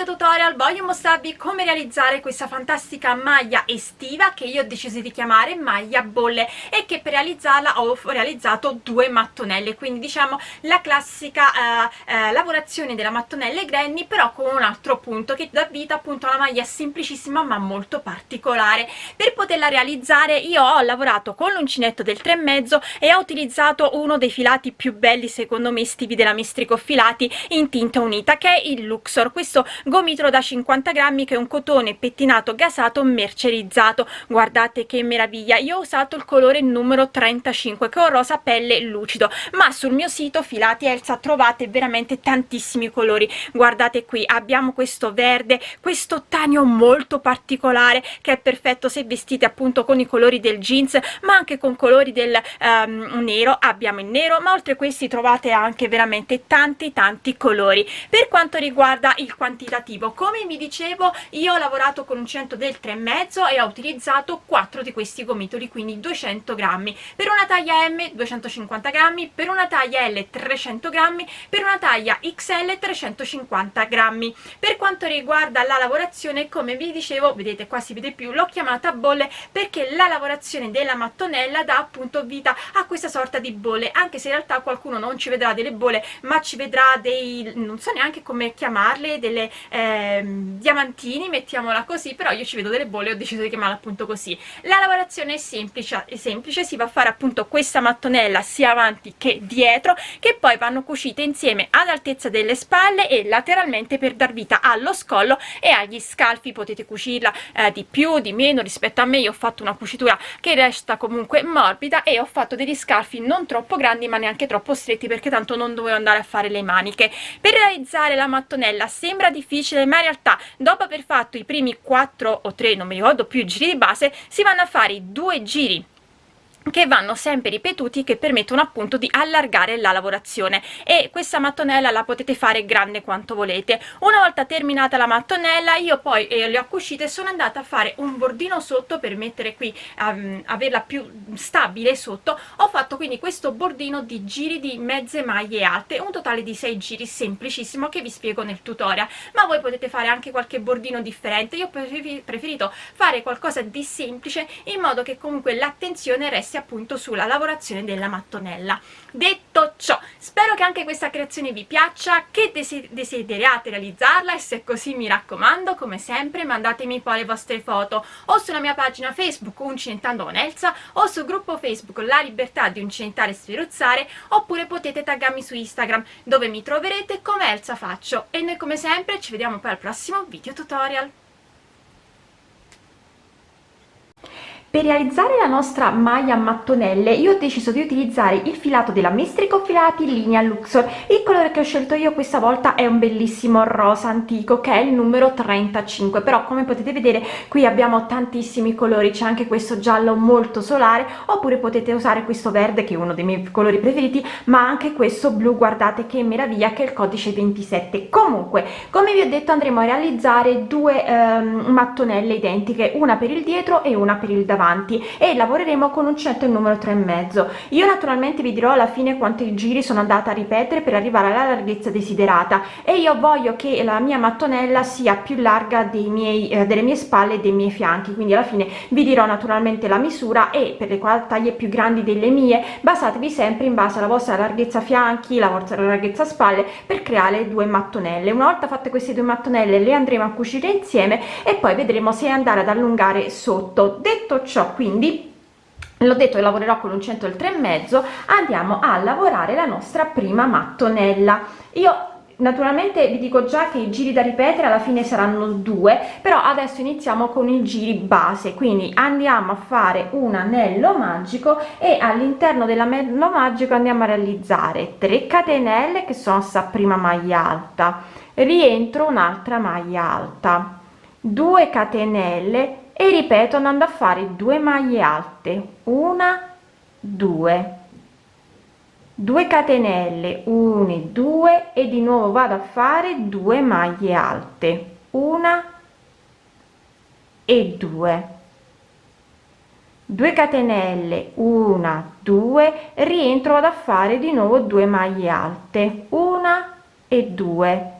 tutorial voglio mostrarvi come realizzare questa fantastica maglia estiva che io ho deciso di chiamare maglia bolle e che per realizzarla ho realizzato due mattonelle, quindi diciamo la classica lavorazione della mattonelle granny, però con un altro punto che dà vita appunto a una maglia semplicissima ma molto particolare. Per poterla realizzare io ho lavorato con l'uncinetto del 3,5 e ho utilizzato uno dei filati più belli secondo me estivi della Mistrico Filati in tinta unita, che è il Luxor, questo gomitolo da 50 grammi che è un cotone pettinato gasato mercerizzato. Guardate che meraviglia, io ho usato il colore numero 35 che è un rosa pelle lucido, ma sul mio sito Filati Elsa trovate veramente tantissimi colori. Guardate qui, abbiamo questo verde, questo tanio molto particolare che è perfetto se vestite appunto con i colori del jeans, ma anche con colori del nero. Abbiamo il nero, ma oltre a questi trovate anche veramente tanti colori. Per quanto riguarda il quantitativo, come vi dicevo, io ho lavorato con un uncinetto del 3,5 e ho utilizzato 4 di questi gomitoli, quindi 200 grammi per una taglia M, 250 grammi per una taglia L, 300 grammi per una taglia XL, 350 grammi. Per quanto riguarda la lavorazione, come vi dicevo, vedete qua si vede più, l'ho chiamata bolle perché la lavorazione della mattonella dà appunto vita a questa sorta di bolle, anche se in realtà qualcuno non ci vedrà delle bolle ma ci vedrà dei, non so neanche come chiamarle, delle diamantini, mettiamola così, però io ci vedo delle bolle e ho deciso di chiamarla appunto così. La lavorazione è semplice, si va a fare appunto questa mattonella sia avanti che dietro, che poi vanno cucite insieme ad altezza delle spalle e lateralmente per dar vita allo scollo e agli scalfi. Potete cucirla di più, di meno rispetto a me. Io ho fatto una cucitura che resta comunque morbida e ho fatto degli scalfi non troppo grandi ma neanche troppo stretti, perché tanto non dovevo andare a fare le maniche. Per realizzare la mattonella sembra difficile, ma in realtà dopo aver fatto i primi 4 o 3, non mi ricordo più, giri di base, si vanno a fare i 2 giri che vanno sempre ripetuti, che permettono appunto di allargare la lavorazione, e questa mattonella la potete fare grande quanto volete. Una volta terminata la mattonella io poi le ho cucite, sono andata a fare un bordino sotto per mettere qui averla più stabile sotto. Ho fatto quindi questo bordino di giri di mezze maglie alte, un totale di 6 giri semplicissimo che vi spiego nel tutorial, ma voi potete fare anche qualche bordino differente. Io ho preferito fare qualcosa di semplice in modo che comunque l'attenzione resti appunto sulla lavorazione della mattonella. Detto ciò, spero che anche questa creazione vi piaccia, che desideriate realizzarla, e se è così mi raccomando, come sempre mandatemi poi le vostre foto o sulla mia pagina Facebook Uncinetando con Elsa o sul gruppo Facebook La Libertà di Uncinetare e Sferuzzare, oppure potete taggarmi su Instagram dove mi troverete come Elsa Faccio. E noi come sempre ci vediamo poi al prossimo video tutorial. Per realizzare la nostra maglia a mattonelle io ho deciso di utilizzare il filato della Mistrico Filati linea Luxor. Il colore che ho scelto io questa volta è un bellissimo rosa antico che è il numero 35, però come potete vedere qui abbiamo tantissimi colori, c'è anche questo giallo molto solare, oppure potete usare questo verde che è uno dei miei colori preferiti, ma anche questo blu, guardate che meraviglia, che è il codice 27. Comunque, come vi ho detto, andremo a realizzare due mattonelle identiche, una per il dietro e una per il davanti, e lavoreremo con uncinetto il numero 3,5. Io naturalmente vi dirò alla fine quanti giri sono andata a ripetere per arrivare alla larghezza desiderata, e io voglio che la mia mattonella sia più larga delle mie spalle e dei miei fianchi, quindi alla fine vi dirò naturalmente la misura, e per le taglie più grandi delle mie basatevi sempre in base alla vostra larghezza fianchi, la vostra larghezza spalle, per creare due mattonelle. Una volta fatte queste due mattonelle le andremo a cucire insieme e poi vedremo se andare ad allungare sotto. Detto ciò, quindi l'ho detto, lavorerò con l'uncinetto del 3,5, andiamo a lavorare la nostra prima mattonella. Io naturalmente vi dico già che i giri da ripetere alla fine saranno 2, però adesso iniziamo con i giri base, quindi andiamo a fare un anello magico e all'interno dell'anello magico andiamo a realizzare 3 catenelle che sono sta prima maglia alta, rientro un'altra maglia alta, 2 catenelle e ripeto andando a fare 2 maglie alte, 1 2 2 catenelle, 1 2 e di nuovo vado a fare 2 maglie alte, 1 e 2 2 catenelle, 1 2, rientro, vado a fare di nuovo 2 maglie alte, 1 e 2,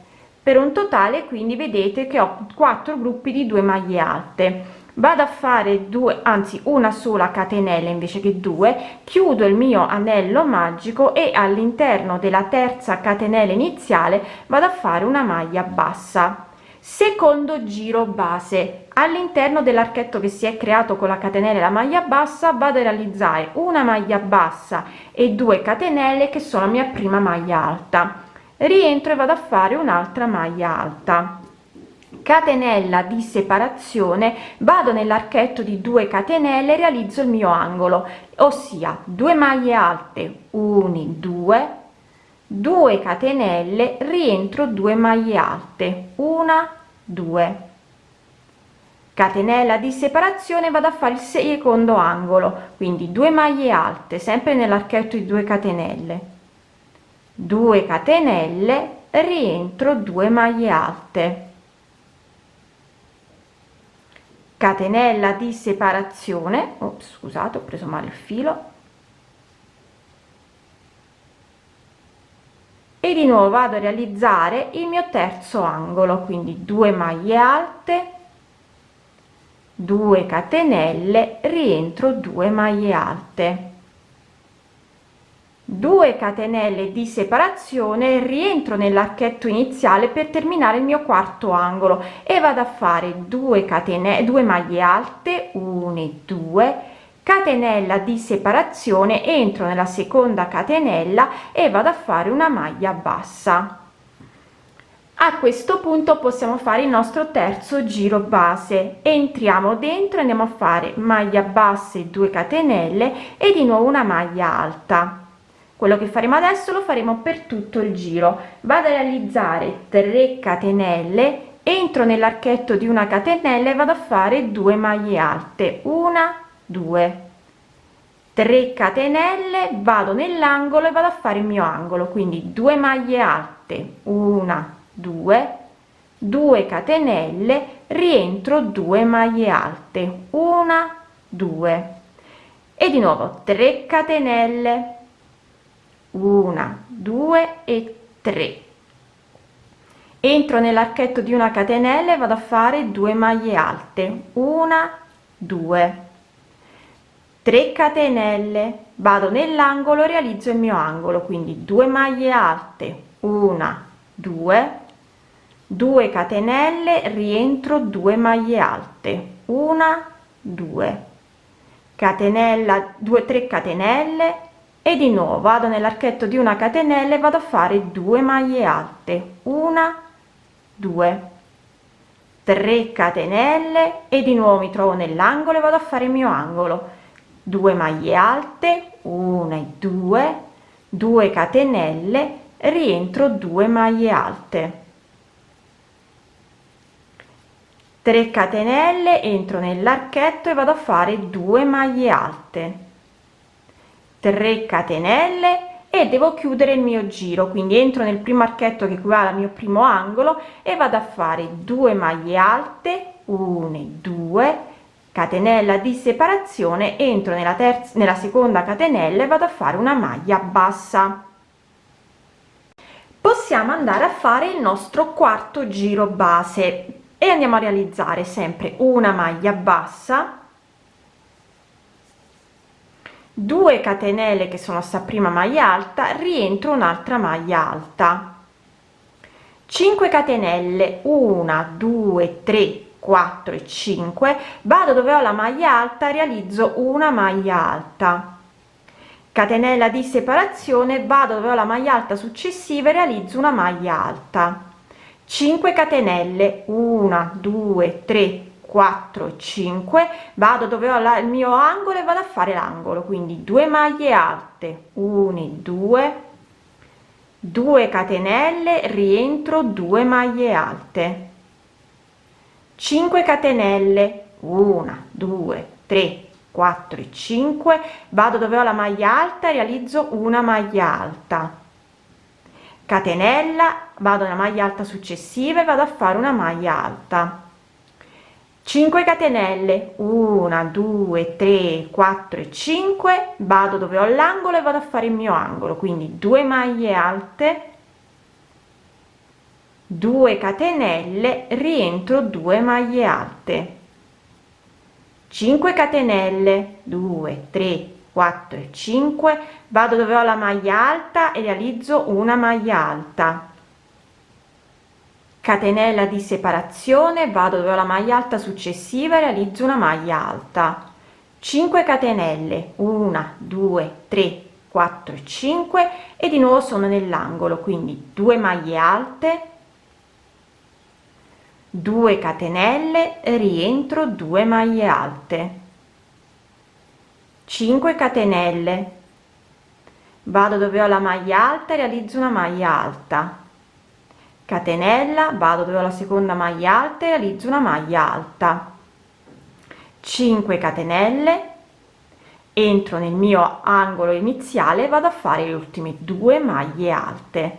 per un totale, quindi vedete che ho 4 gruppi di 2 maglie alte. Vado a fare una sola catenella invece che 2, chiudo il mio anello magico e all'interno della terza catenella iniziale vado a fare una maglia bassa. Secondo giro base, all'interno dell'archetto che si è creato con la catenella e la maglia bassa vado a realizzare una maglia bassa e 2 catenelle che sono la mia prima maglia alta. Rientro e vado a fare un'altra maglia alta, catenella di separazione, vado nell'archetto di 2 catenelle e realizzo il mio angolo, ossia 2 maglie alte, 1 2 catenelle, rientro 2 maglie alte, 1 2 catenella di separazione, vado a fare il secondo angolo, quindi 2 maglie alte sempre nell'archetto di 2 catenelle, 2 catenelle, rientro 2 maglie alte, catenella di separazione, scusate, ho preso male il filo, e di nuovo vado a realizzare il mio terzo angolo, quindi 2 maglie alte, 2 catenelle, rientro 2 maglie alte, 2 catenelle di separazione, rientro nell'archetto iniziale per terminare il mio quarto angolo e vado a fare 2 maglie alte, 1 e 2, catenella di separazione, entro nella seconda catenella e vado a fare una maglia bassa. A questo punto possiamo fare il nostro terzo giro base, entriamo dentro, andiamo a fare maglia bassa e 2 catenelle e di nuovo una maglia alta. Quello che faremo adesso lo faremo per tutto il giro. Vado a realizzare 3 catenelle, entro nell'archetto di una catenella e vado a fare 2 maglie alte, 1 2 3 catenelle, vado nell'angolo e vado a fare il mio angolo, quindi 2 maglie alte, 1 2 catenelle, rientro 2 maglie alte, 1 2 e di nuovo 3 catenelle, 1 2 e 3, entro nell'archetto di una catenella e vado a fare 2 maglie alte, 1 2 3 catenelle, vado nell'angolo e realizzo il mio angolo, quindi 2 maglie alte, 1 2 catenelle, rientro 2 maglie alte, 1 2 catenella, 3 catenelle e di nuovo vado nell'archetto di una catenella e vado a fare 2 maglie alte, 1 2 3 catenelle e di nuovo mi trovo nell'angolo e vado a fare il mio angolo, 2 maglie alte, 1 e 2 catenelle, rientro 2 maglie alte, 3 catenelle, entro nell'archetto e vado a fare 2 maglie alte, 3 catenelle e devo chiudere il mio giro, quindi entro nel primo archetto che equivale al mio primo angolo e vado a fare 2 maglie alte, 1 e 2 catenella di separazione, entro nella seconda catenella e vado a fare una maglia bassa. Possiamo andare a fare il nostro quarto giro base e andiamo a realizzare sempre una maglia bassa, 2 catenelle che sono sta prima maglia alta, rientro un'altra maglia alta, 5 catenelle, 1 2 3 4 e 5, vado dove ho la maglia alta, realizzo una maglia alta, catenella di separazione, vado dove ho la maglia alta successiva e realizzo una maglia alta, 5 catenelle, 1 2 3 4 5, vado dove ho il mio angolo e vado a fare l'angolo, quindi 2 maglie alte, 1 e 2 catenelle, rientro 2 maglie alte, 5 catenelle, 1 2 3 4 e 5, vado dove ho la maglia alta, realizzo una maglia alta, catenella, vado nella maglia alta successiva e vado a fare una maglia alta, 5 catenelle, 1 2 3 4 e 5, vado dove ho l'angolo e vado a fare il mio angolo, quindi 2 maglie alte, 2 catenelle, rientro 2 maglie alte, 5 catenelle, 2 3 4 e 5, vado dove ho la maglia alta e realizzo una maglia alta, catenella di separazione, vado dove ho la maglia alta successiva e realizzo una maglia alta, 5 catenelle, 1 2 3 4 e 5 e di nuovo sono nell'angolo, quindi 2 maglie alte, 2 catenelle, rientro 2 maglie alte, 5 catenelle, vado dove ho la maglia alta e realizzo una maglia alta, catenella, vado dove ho la seconda maglia alta e realizzo una maglia alta, 5 catenelle, entro nel mio angolo iniziale e vado a fare le ultime 2 maglie alte,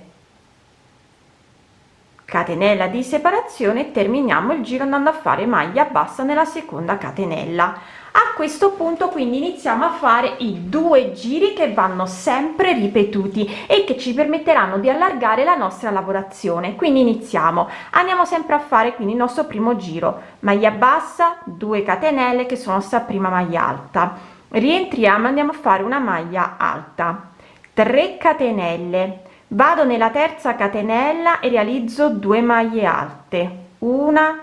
catenella di separazione e terminiamo il giro andando a fare maglia bassa nella seconda catenella. A questo punto quindi iniziamo a fare i 2 giri che vanno sempre ripetuti e che ci permetteranno di allargare la nostra lavorazione. Quindi iniziamo, andiamo sempre a fare quindi il nostro primo giro, maglia bassa, 2 catenelle che sono sta prima maglia alta, rientriamo, andiamo a fare una maglia alta, 3 catenelle, vado nella terza catenella e realizzo 2 maglie alte, 1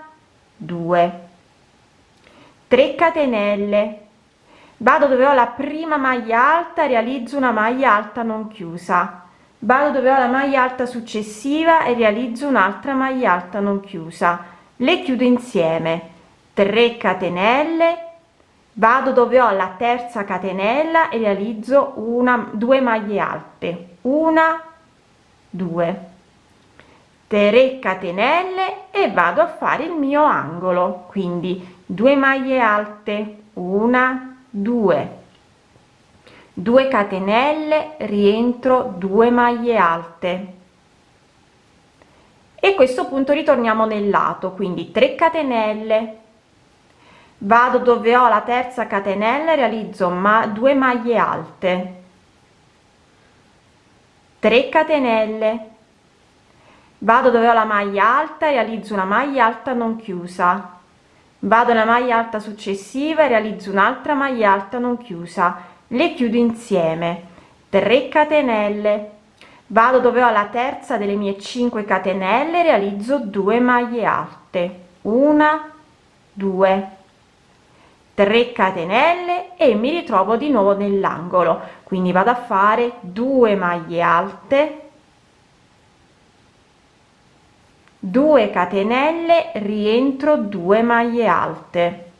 2 3 catenelle, vado dove ho la prima maglia alta, realizzo una maglia alta non chiusa, vado dove ho la maglia alta successiva e realizzo un'altra maglia alta non chiusa, le chiudo insieme, 3 catenelle, vado dove ho la terza catenella e realizzo 2 maglie alte, 1 2 3 catenelle e vado a fare il mio angolo, quindi 2 maglie alte, 1 2 2 catenelle, rientro 2 maglie alte e a questo punto ritorniamo nel lato, quindi 3 catenelle, vado dove ho la terza catenella e realizzo 2 maglie alte, 3 catenelle, vado dove ho la maglia alta e realizzo una maglia alta non chiusa, vado nella maglia alta successiva e realizzo un'altra maglia alta non chiusa, le chiudo insieme, 3 catenelle, vado dove ho la terza delle mie 5 catenelle e realizzo 2 maglie alte, 1 2 3 catenelle e mi ritrovo di nuovo nell'angolo, quindi vado a fare 2 maglie alte, 2 catenelle, rientro 2 maglie alte,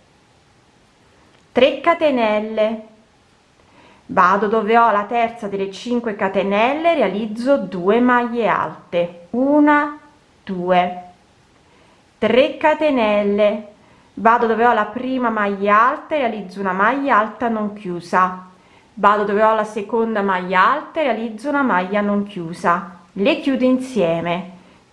3 catenelle, vado dove ho la terza delle 5 catenelle, realizzo 2 maglie alte, 1 2 3 catenelle, vado dove ho la prima maglia alta e realizzo una maglia alta non chiusa, vado dove ho la seconda maglia alta e realizzo una maglia non chiusa, le chiudo insieme,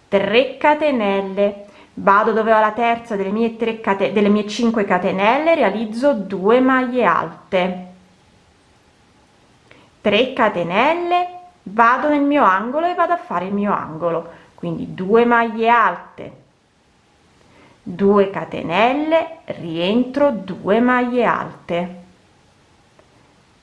3 catenelle, vado dove ho la terza delle mie 5 catenelle, realizzo 2 maglie alte, 3 catenelle, vado nel mio angolo e vado a fare il mio angolo, quindi 2 maglie alte, 2 catenelle, rientro 2 maglie alte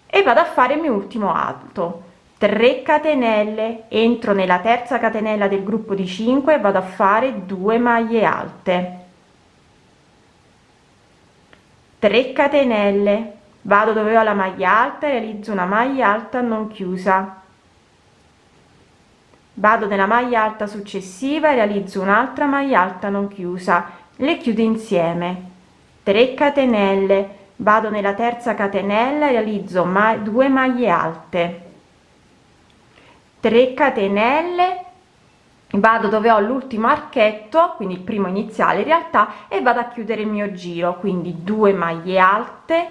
e vado a fare il mio ultimo alto, 3 catenelle, entro nella terza catenella del gruppo di 5 e vado a fare 2 maglie alte, 3 catenelle, vado dove ho la maglia alta e realizzo una maglia alta non chiusa, vado nella maglia alta successiva e realizzo un'altra maglia alta non chiusa, le chiudo insieme, 3 catenelle, vado nella terza catenella e realizzo 2 maglie alte, 3 catenelle, vado dove ho l'ultimo archetto, quindi il primo iniziale in realtà, e vado a chiudere il mio giro, quindi 2 maglie alte,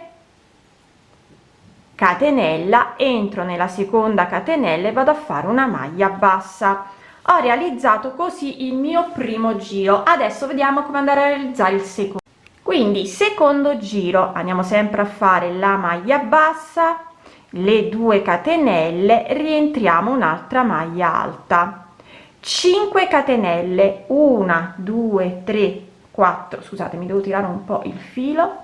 catenella, entro nella seconda catenella e vado a fare una maglia bassa. Ho realizzato così il mio primo giro, adesso vediamo come andare a realizzare il secondo. Quindi secondo giro, andiamo sempre a fare la maglia bassa, le 2 catenelle, rientriamo un'altra maglia alta, 5 catenelle, 1 2 3 4, scusate mi devo tirare un po' il filo,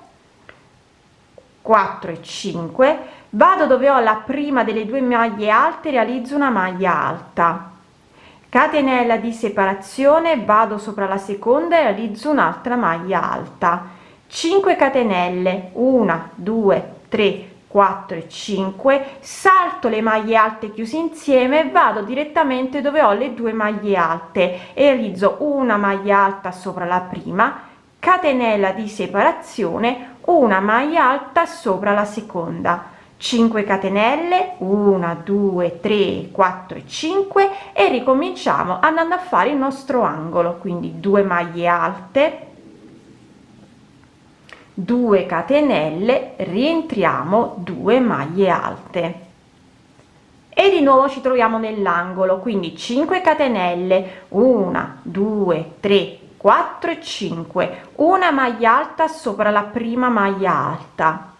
4 e 5, vado dove ho la prima delle due maglie alte, realizzo una maglia alta, catenella di separazione, vado sopra la seconda e realizzo un'altra maglia alta, 5 catenelle, 1 2 3 4 e 5, salto le maglie alte chiuse insieme e vado direttamente dove ho le due maglie alte e realizzo una maglia alta sopra la prima, catenella di separazione, una maglia alta sopra la seconda, 5 catenelle, 1 2 3 4 e 5 e ricominciamo andando a fare il nostro angolo, quindi 2 maglie alte, 2 catenelle, rientriamo, 2 maglie alte e di nuovo ci troviamo nell'angolo, quindi 5 catenelle, 1 2 3 4 e 5, una maglia alta sopra la prima maglia alta,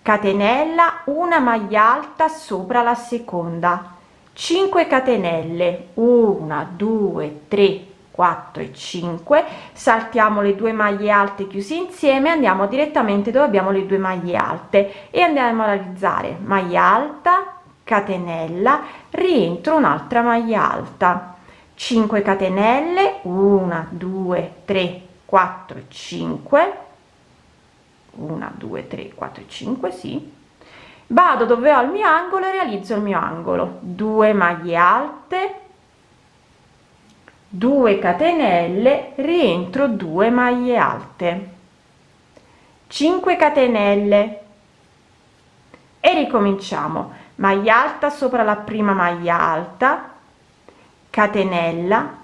catenella, una maglia alta sopra la seconda, 5 catenelle, 1 2 3 4 e 5, saltiamo le due maglie alte chiuse insieme, andiamo direttamente dove abbiamo le due maglie alte e andiamo a realizzare maglia alta, catenella, rientro, un'altra maglia alta, 5 catenelle, 1 2 3 4 e 5, 1 2 3 4 e 5, sì, vado dove ho il mio angolo e realizzo il mio angolo, 2 maglie alte, 2 catenelle, rientro, 2 maglie alte, 5 catenelle e ricominciamo, maglia alta sopra la prima maglia alta, catenella,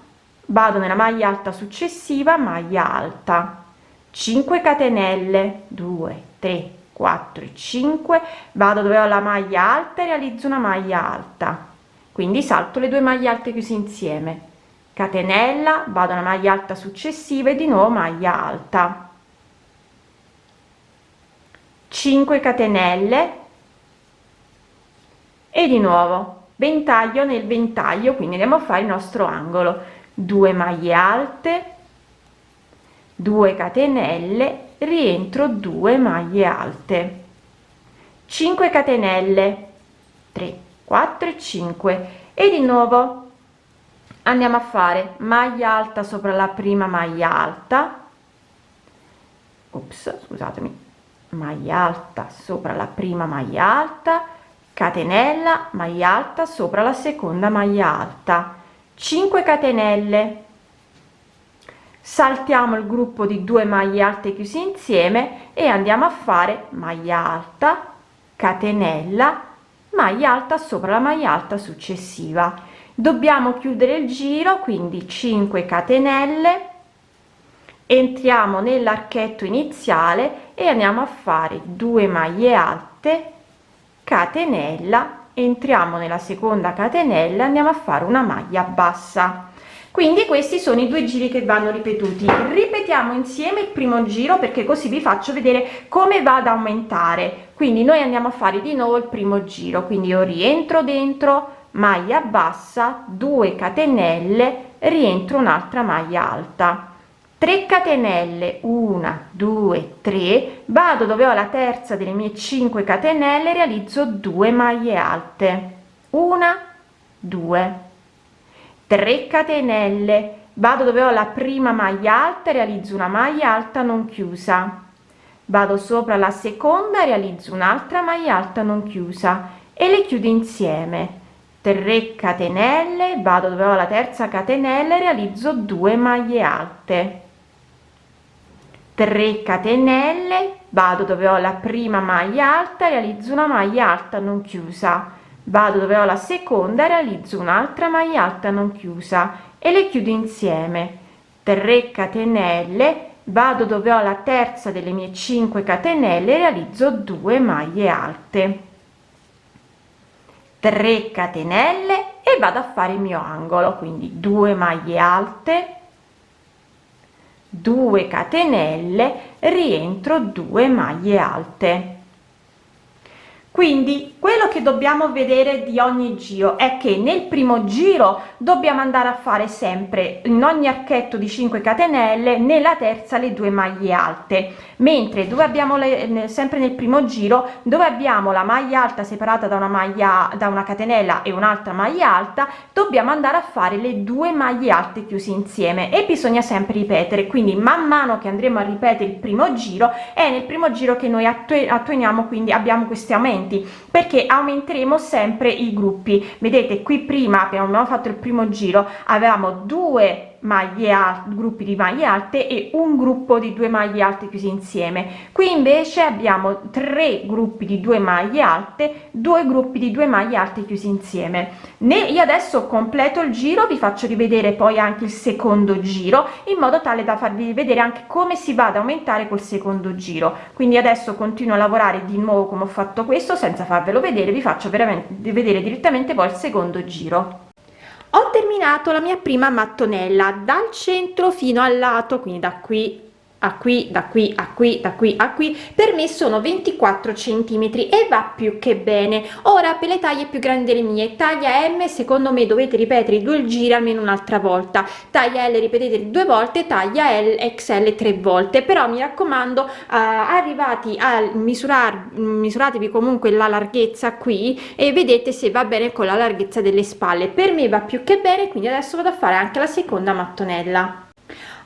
vado nella maglia alta successiva, maglia alta, 5 catenelle, 2 3 4 e 5, vado dove ho la maglia alta e realizzo una maglia alta, quindi salto le due maglie alte chiuse insieme, catenella, vado alla maglia alta successiva e di nuovo maglia alta, 5 catenelle e di nuovo ventaglio nel ventaglio, quindi andiamo a fare il nostro angolo, 2 maglie alte, 2 catenelle, rientro, 2 maglie alte, 5 catenelle, 3 4 e 5 e di nuovo andiamo a fare maglia alta sopra la prima maglia alta, scusatemi, maglia alta sopra la prima maglia alta, catenella, maglia alta sopra la seconda maglia alta, 5 catenelle, saltiamo il gruppo di 2 maglie alte chiuse insieme e andiamo a fare maglia alta, catenella, maglia alta sopra la maglia alta successiva, dobbiamo chiudere il giro, quindi 5 catenelle, entriamo nell'archetto iniziale e andiamo a fare 2 maglie alte, catenella, entriamo nella seconda catenella, andiamo a fare una maglia bassa. Quindi questi sono i 2 giri che vanno ripetuti. Ripetiamo insieme il primo giro perché così vi faccio vedere come va ad aumentare. Quindi noi andiamo a fare di nuovo il primo giro, quindi io rientro dentro, maglia bassa, 2 catenelle, rientro, un'altra maglia alta, 3 catenelle, 1 2 3, vado dove ho la terza delle mie 5 catenelle, realizzo 2 maglie alte, 1 2 3 catenelle, vado dove ho la prima maglia alta, realizzo una maglia alta non chiusa, vado sopra la seconda, realizzo un'altra maglia alta non chiusa e le chiudo insieme, 3 catenelle, vado dove ho la terza catenella e realizzo 2 maglie alte, 3 catenelle, vado dove ho la prima maglia alta, realizzo una maglia alta non chiusa, vado dove ho la seconda, realizzo un'altra maglia alta non chiusa e le chiudo insieme, 3 catenelle, vado dove ho la terza delle mie 5 catenelle, realizzo 2 maglie alte, 3 catenelle e vado a fare il mio angolo, quindi 2 maglie alte, 2 catenelle, rientro, 2 maglie alte. Quindi quello che dobbiamo vedere di ogni giro è che nel primo giro dobbiamo andare a fare sempre in ogni archetto di 5 catenelle, nella terza le 2 maglie alte, mentre dove abbiamo sempre nel primo giro, dove abbiamo la maglia alta separata da una catenella e un'altra maglia alta, dobbiamo andare a fare le 2 maglie alte chiuse insieme, e bisogna sempre ripetere. Quindi man mano che andremo a ripetere il primo giro, è nel primo giro che noi attuiamo, quindi abbiamo questi aumenti, perché aumenteremo sempre i gruppi. Vedete qui prima abbiamo fatto il primo giro, avevamo 2 gruppi di maglie alte e un gruppo di 2 maglie alte chiusi insieme. Qui invece abbiamo 3 gruppi di 2 maglie alte, 2 gruppi di 2 maglie alte chiusi insieme. Io adesso completo il giro, vi faccio rivedere poi anche il secondo giro, in modo tale da farvi vedere anche come si va ad aumentare col secondo giro. Quindi adesso continuo a lavorare di nuovo come ho fatto questo, senza farvelo vedere, vi faccio veramente vedere direttamente poi il secondo giro. Ho terminato la mia prima mattonella dal centro fino al lato, quindi da qui a qui, da qui a qui, da qui a qui. Per me sono 24 centimetri e va più che bene. Ora per le taglie più grandi delle mie, taglia M secondo me dovete ripetere i 2 giri almeno un'altra volta, taglia L ripetete 2 volte, taglia XL 3 volte, però mi raccomando, arrivati a misuratevi comunque la larghezza qui e vedete se va bene con la larghezza delle spalle. Per me va più che bene, quindi adesso vado a fare anche la seconda mattonella.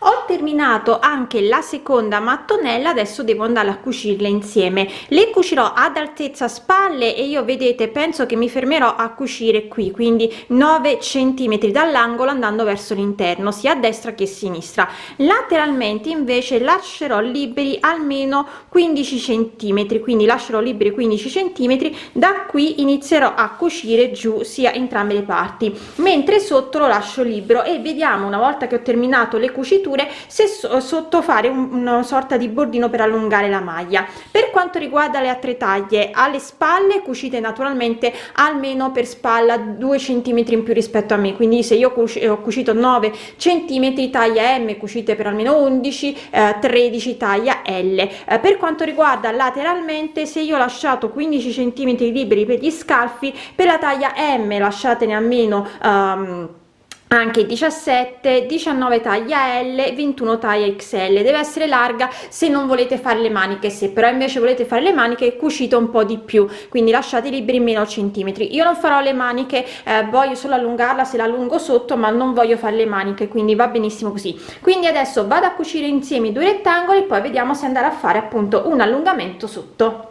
Ho terminato anche la seconda mattonella, adesso devo andare a cucirle insieme. Le cucirò ad altezza spalle e io vedete penso che mi fermerò a cucire qui, quindi 9 centimetri dall'angolo andando verso l'interno sia a destra che a sinistra. Lateralmente invece lascerò liberi almeno 15 centimetri, quindi lascerò liberi 15 centimetri. Da qui inizierò a cucire giù sia entrambe le parti, mentre sotto lo lascio libero, e vediamo una volta che ho terminato le cuciture se sotto fare una sorta di bordino per allungare la maglia. Per quanto riguarda le altre taglie, alle spalle cucite naturalmente almeno per spalla 2 centimetri in più rispetto a me, quindi se io ho cucito 9 centimetri taglia M, cucite per almeno 11, 13 taglia L. Per quanto riguarda lateralmente, se io ho lasciato 15 centimetri liberi per gli scalfi, per la taglia M lasciatene almeno anche 17, 19 taglia L, 21 taglia XL. Deve essere larga se non volete fare le maniche, se però invece volete fare le maniche cucite un po' di più, quindi lasciate liberi meno centimetri. Io non farò le maniche, voglio solo allungarla se la allungo sotto, ma non voglio fare le maniche, quindi va benissimo così. Quindi adesso vado a cucire insieme i 2 rettangoli, poi vediamo se andare a fare appunto un allungamento sotto.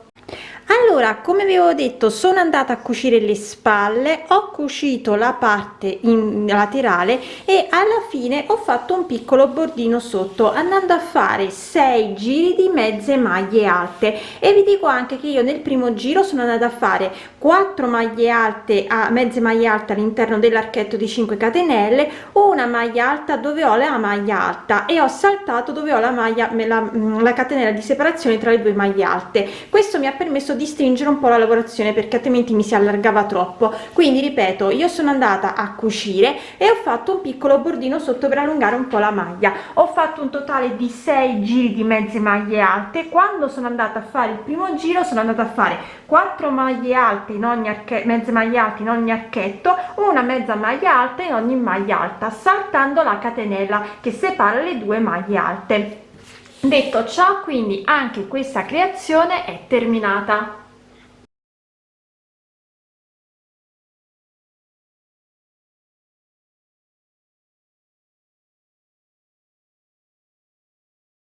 Allora, come vi avevo detto, sono andata a cucire le spalle, ho cucito la parte laterale e alla fine ho fatto un piccolo bordino sotto, andando a fare 6 giri di mezze maglie alte. E vi dico anche che io nel primo giro sono andata a fare 4 maglie alte, mezze maglie alte all'interno dell'archetto di 5 catenelle, una maglia alta dove ho la maglia alta e ho saltato dove ho la catenella di separazione tra le 2 maglie alte. Questo mi ha permesso di stringere un po' la lavorazione, perché altrimenti mi si allargava troppo. Quindi ripeto, io sono andata a cucire e ho fatto un piccolo bordino sotto per allungare un po' la maglia. Ho fatto un totale di 6 giri di mezze maglie alte. Quando sono andata a fare il primo giro sono andata a fare 4 maglie alte in ogni mezze maglie alte in ogni archetto, una mezza maglia alta in ogni maglia alta, saltando la catenella che separa le 2 maglie alte. Detto ciò, quindi anche questa creazione è terminata.